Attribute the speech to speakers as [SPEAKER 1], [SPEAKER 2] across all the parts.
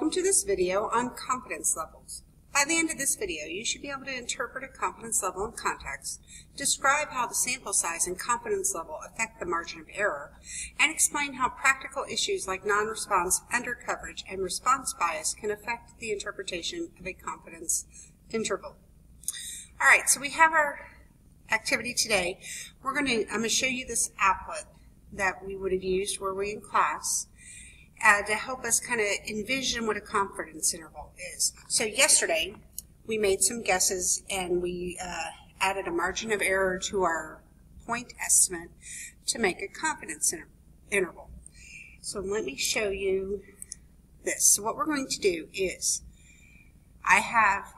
[SPEAKER 1] Welcome to this video on confidence levels. By the end of this video, you should be able to interpret a confidence level in context, describe how the sample size and confidence level affect the margin of error, and explain how practical issues like non-response, undercoverage, and response bias can affect the interpretation of a confidence interval. All right, so we have our activity today. I'm going to show you this applet that we would have used were we in class to help us kind of envision what a confidence interval is. So yesterday we made some guesses and we added a margin of error to our point estimate to make a confidence interval. So let me show you this. So what we're going to do is I have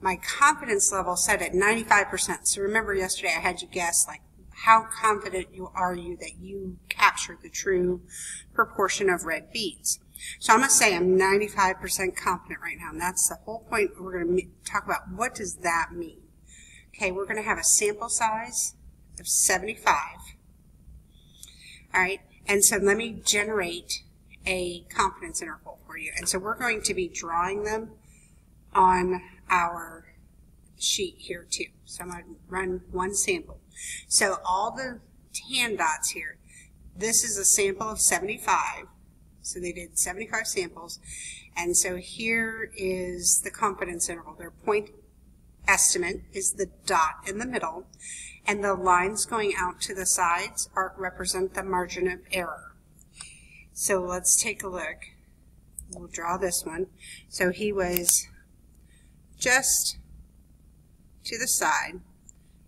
[SPEAKER 1] my confidence level set at 95%. So remember yesterday I had you guess like how confident are you that you captured the true proportion of red beads. So I'm going to say I'm 95% confident right now, and that's the whole point. We're going to talk about what does that mean. Okay, we're going to have a sample size of 75. All right, and so let me generate a confidence interval for you. And so we're going to be drawing them on our sheet here too. So I'm going to run one sample. So all the tan dots here, this is a sample of 75. So they did 75 samples. And so here is the confidence interval. Their point estimate is the dot in the middle. And the lines going out to the sides represent the margin of error. So let's take a look. We'll draw this one. So he was just to the side,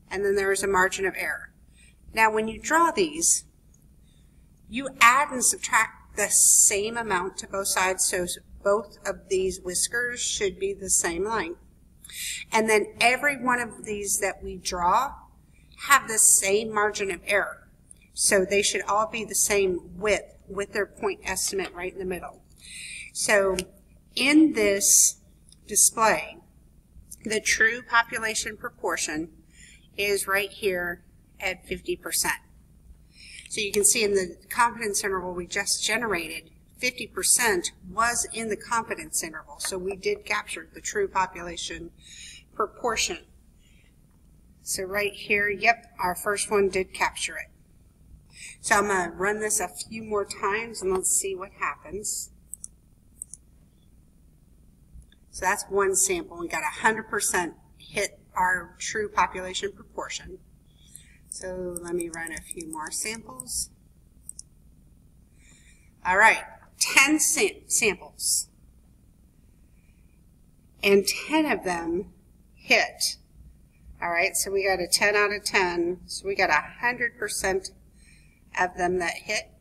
[SPEAKER 1] and then there is a margin of error. Now when you draw these, you add and subtract the same amount to both sides, so both of these whiskers should be the same length. And then every one of these that we draw have the same margin of error. So they should all be the same width with their point estimate right in the middle. So in this display, the true population proportion is right here at 50%. So you can see in the confidence interval we just generated, 50% was in the confidence interval. So we did capture the true population proportion. So right here, yep, our first one did capture it. So I'm going to run this a few more times and let's see what happens. So that's one sample. We got 100% hit our true population proportion. So let me run a few more samples. All right, 10 samples. And 10 of them hit. All right, so we got a 10 out of 10. So we got 100% of them that hit.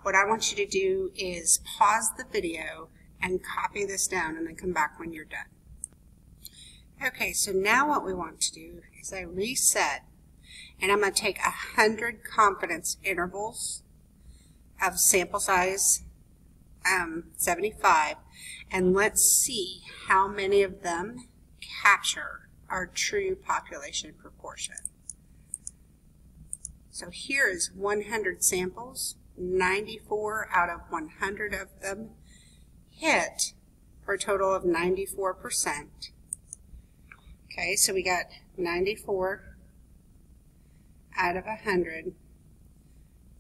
[SPEAKER 1] What I want you to do is pause the video and copy this down and then come back when you're done. Okay, so now what we want to do is I reset, and I'm going to take 100 confidence intervals of sample size 75, and let's see how many of them capture our true population proportion. So here is 100 samples, 94 out of 100 of them hit for a total of 94%. Okay, so we got 94 out of 100,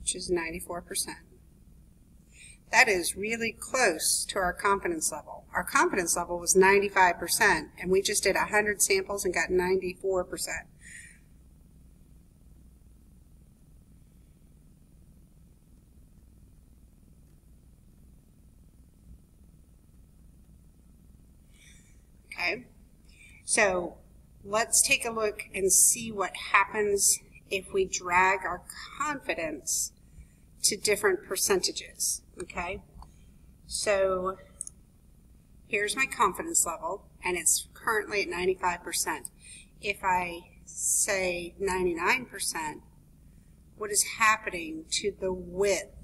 [SPEAKER 1] which is 94%. That is really close to our confidence level. Our confidence level was 95%, and we just did 100 samples and got 94%. Okay, so let's take a look and see what happens if we drag our confidence to different percentages. Okay, so here's my confidence level, and it's currently at 95%. If I say 99%, what is happening to the width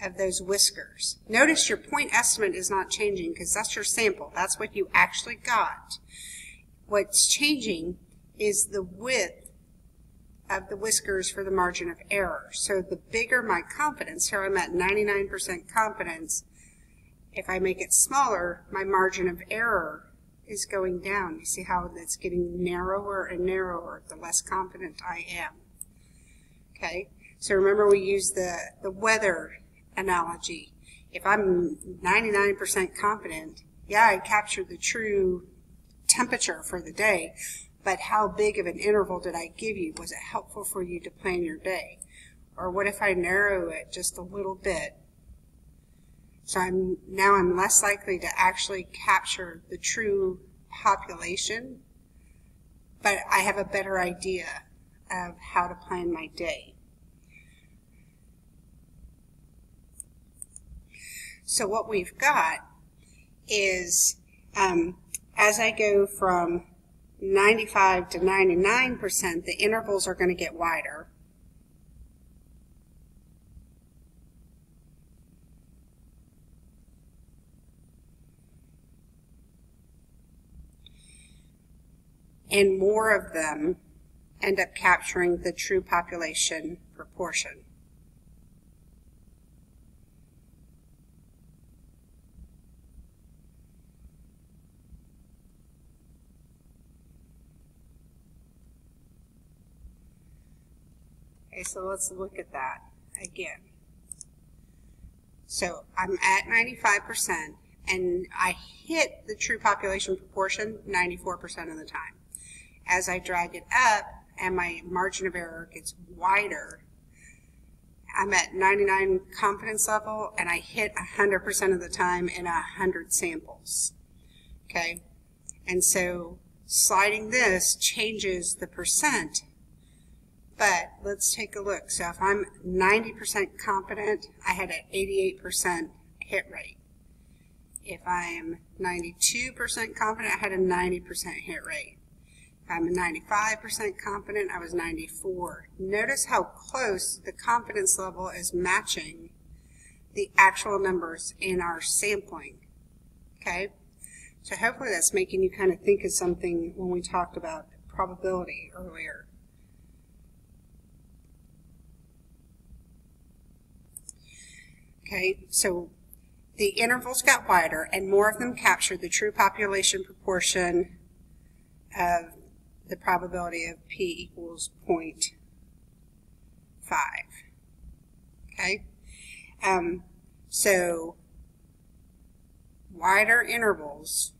[SPEAKER 1] of those whiskers? Notice your point estimate is not changing because that's your sample. That's what you actually got. What's changing is the width of the whiskers for the margin of error. So the bigger my confidence, here I'm at 99% confidence, If I make it smaller, my margin of error is going down. You see how that's getting narrower and narrower the less confident I am. Okay, so remember we used the weather analogy. If I'm 99% confident, yeah, I captured the true temperature for the day, but how big of an interval did I give you? Was it helpful for you to plan your day? Or what if I narrow it just a little bit? So now I'm less likely to actually capture the true population, but I have a better idea of how to plan my day. So what we've got is, as I go from 95 to 99%, the intervals are going to get wider. And more of them end up capturing the true population proportion. Okay, so let's look at that again. So I'm at 95%, and I hit the true population proportion 94% of the time. As I drag it up and my margin of error gets wider, I'm at 99 confidence level and I hit 100% of the time in 100 samples. Okay, and so sliding this changes the percent, but let's take a look. So if I'm 90% confident, I had an 88% hit rate. If I'm 92% confident, I had a 90% hit rate. I'm 95% confident, I was 94. Notice how close the confidence level is matching the actual numbers in our sampling. Okay? So hopefully that's making you kind of think of something when we talked about probability earlier. Okay, so the intervals got wider and more of them captured the true population proportion of the probability of p equals 0.5. Okay, so wider intervals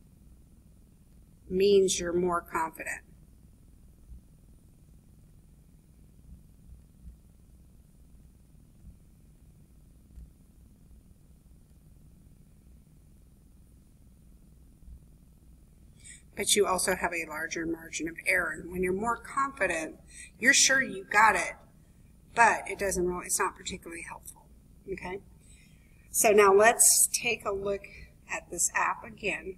[SPEAKER 1] means you're more confident. But you also have a larger margin of error. And when you're more confident, you're sure you got it, but it doesn't really, it's not particularly helpful. Okay? So now let's take a look at this app again.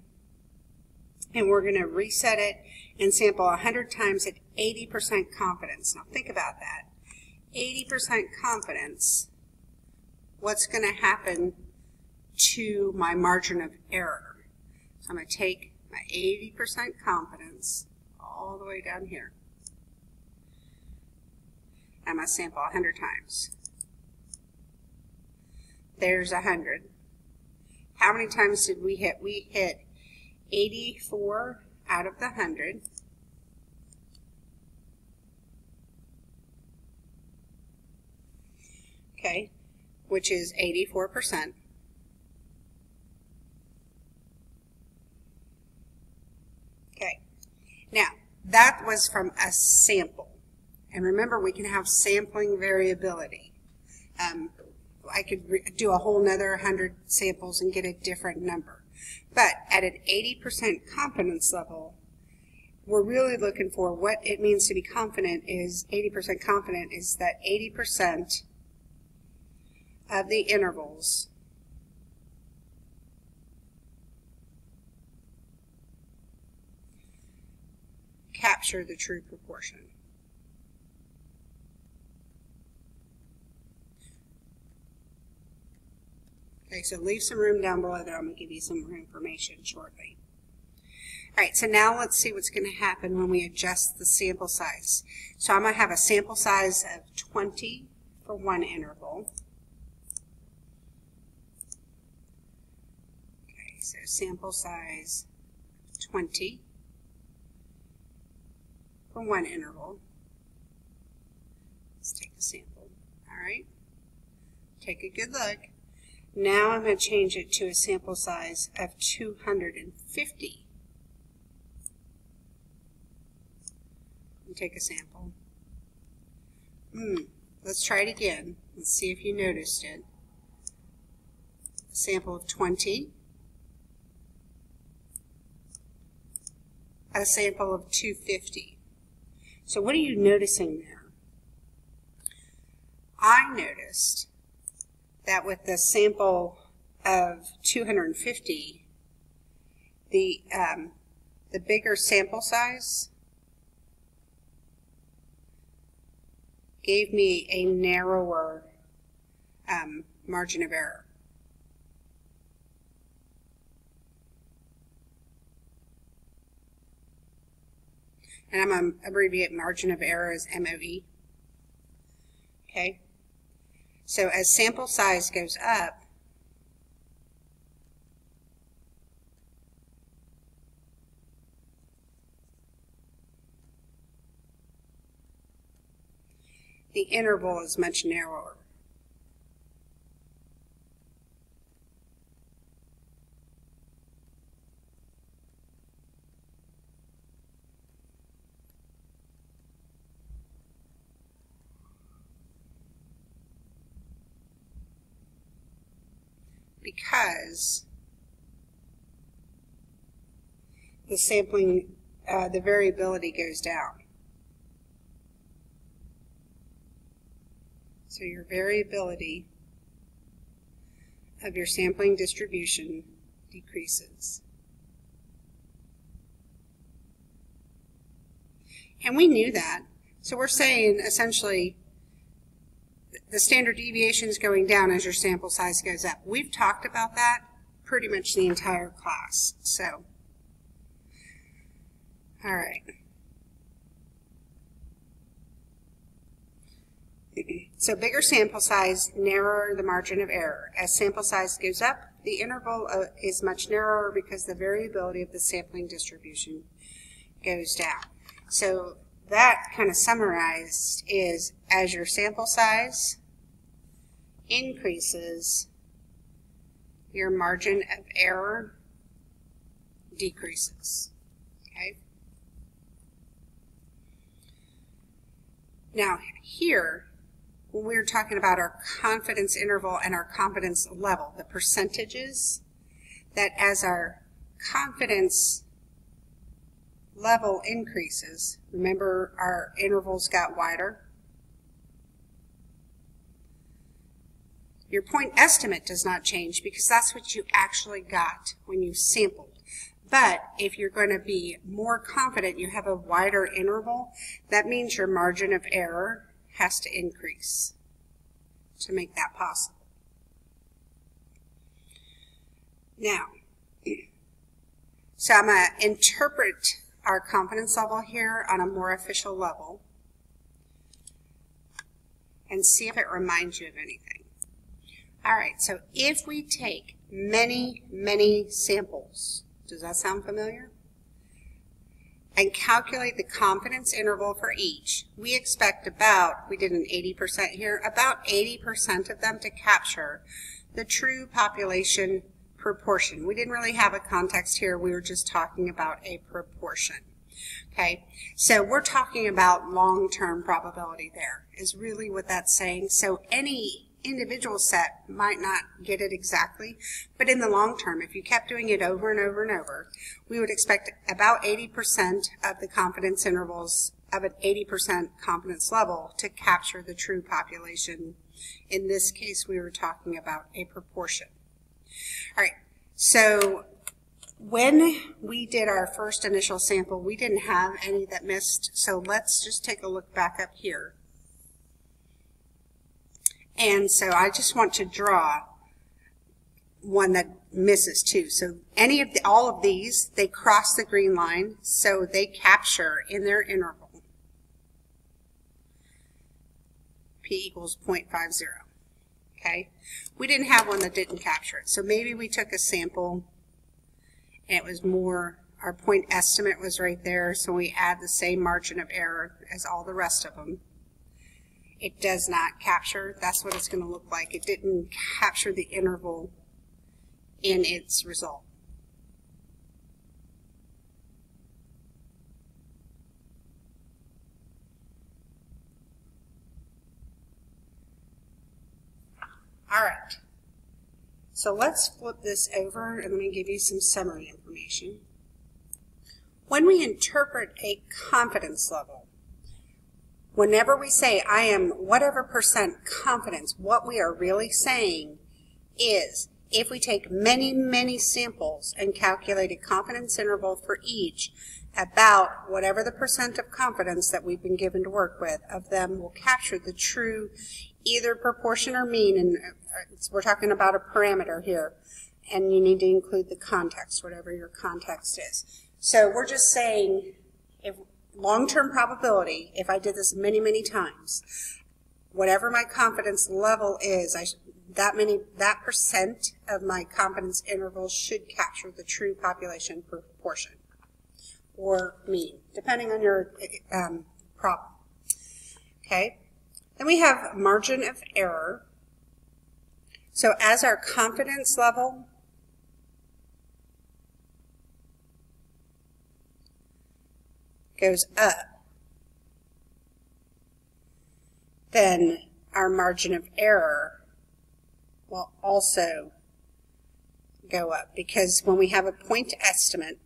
[SPEAKER 1] And we're going to reset it and sample 100 times at 80% confidence. Now think about that. 80% confidence, what's going to happen to my margin of error? So I'm going to take my 80% confidence all the way down here. I'm going to sample 100 times. There's 100. How many times did we hit? We hit 84 out of the 100. Okay, which is 84%. Now, that was from a sample. And remember, we can have sampling variability. I could do a whole nother 100 samples and get a different number. But at an 80% confidence level, we're really looking for what it means to be confident is 80% confident is that 80% of the intervals capture the true proportion. Okay, so leave some room down below there. I'm going to give you some more information shortly. All right, so now let's see what's going to happen when we adjust the sample size. So I'm going to have a sample size of 20 for one interval. so sample size 20 for one interval. Let's take a sample. All right. Take a good look. Now I'm going to change it to a sample size of 250. And take a sample. Let's try it again. Let's see if you noticed it. A sample of 20. A sample of 250. So what are you noticing there? I noticed that with the sample of 250, the bigger sample size gave me a narrower margin of error. And I'm going to abbreviate margin of error as MOE. Okay? So as sample size goes up, the interval is much narrower. Because the sampling, the variability goes down. So your variability of your sampling distribution decreases. And we knew that. So we're saying essentially the standard deviation is going down as your sample size goes up. We've talked about that pretty much the entire class. So, all right. So bigger sample size, narrower the margin of error. As sample size goes up, the interval is much narrower because the variability of the sampling distribution goes down. So that kind of summarized is as your sample size increases, your margin of error decreases. Okay? Now here, when we were talking about our confidence interval and our confidence level, the percentages, that as our confidence level increases, remember our intervals got wider, your point estimate does not change because that's what you actually got when you sampled. But if you're going to be more confident, you have a wider interval, that means your margin of error has to increase to make that possible. Now, so I'm going to interpret our confidence level here on a more official level and see if it reminds you of anything. All right, so if we take many, many samples, does that sound familiar? And calculate the confidence interval for each, we expect about, we did an 80% here, about 80% of them to capture the true population proportion. We didn't really have a context here, we were just talking about a proportion. Okay, so we're talking about long-term probability there, is really what that's saying. So any individual set might not get it exactly, but in the long term, if you kept doing it over and over and over, we would expect about 80% of the confidence intervals of an 80% confidence level to capture the true population. In this case, we were talking about a proportion. All right, so when we did our first initial sample, we didn't have any that missed, so let's just take a look back up here. And so I just want to draw one that misses too. So all of these, they cross the green line, so they capture in their interval P equals 0.50. Okay? We didn't have one that didn't capture it. So maybe we took a sample and it was more, our point estimate was right there, so we add the same margin of error as all the rest of them. It does not capture, that's what it's going to look like. It didn't capture the interval in its result. All right, so let's flip this over and let me give you some summary information. When we interpret a confidence level, whenever we say I am whatever % confidence, what we are really saying is if we take many, many samples and calculate a confidence interval for each, about whatever the % of confidence that we've been given to work with of them will capture the true either proportion or mean, and we're talking about a parameter here, and you need to include the context, whatever your context is. So we're just saying if long-term probability, if I did this many, many times, whatever my confidence level is, that % of my confidence interval should capture the true population proportion or mean, depending on your problem. Okay? Then we have margin of error. So as our confidence level goes up, then our margin of error will also go up, because when we have a point estimate,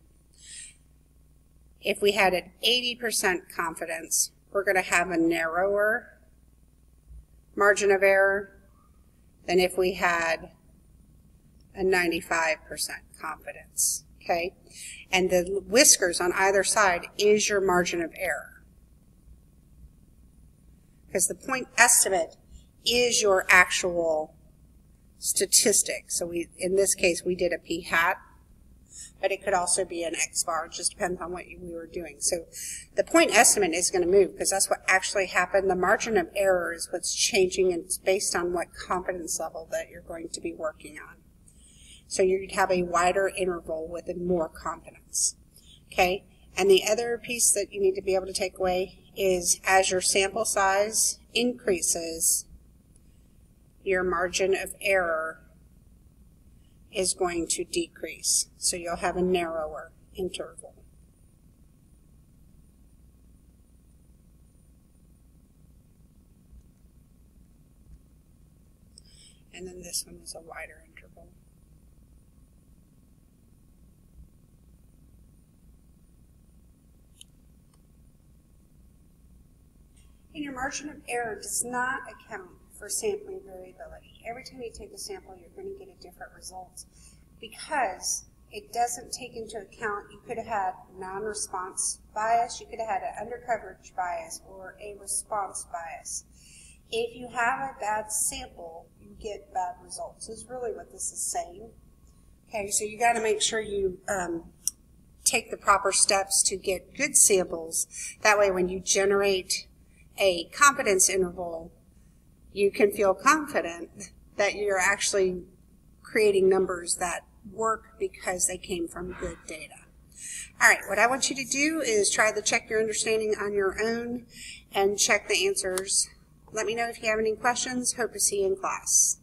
[SPEAKER 1] if we had an 80% confidence, we're going to have a narrower margin of error than if we had a 95% confidence, okay? And the whiskers on either side is your margin of error, because the point estimate is your actual statistic. So in this case, we did a p-hat, but it could also be an x-bar. It just depends on what we were doing. So the point estimate is going to move because that's what actually happened. The margin of error is what's changing, and it's based on what confidence level that you're going to be working on. So you'd have a wider interval with more confidence. Okay? And the other piece that you need to be able to take away is as your sample size increases, your margin of error is going to decrease. So you'll have a narrower interval. And then this one is a wider interval. And your margin of error does not account for sampling variability. Every time you take a sample, you're going to get a different result because it doesn't take into account, you could have had non-response bias, you could have had an undercoverage bias, or a response bias. If you have a bad sample, you get bad results, is really what this is saying. Okay, so you got to make sure you take the proper steps to get good samples. That way when you generate a confidence interval, you can feel confident that you're actually creating numbers that work because they came from good data. All right, what I want you to do is try to check your understanding on your own and check the answers. Let me know if you have any questions. Hope to see you in class.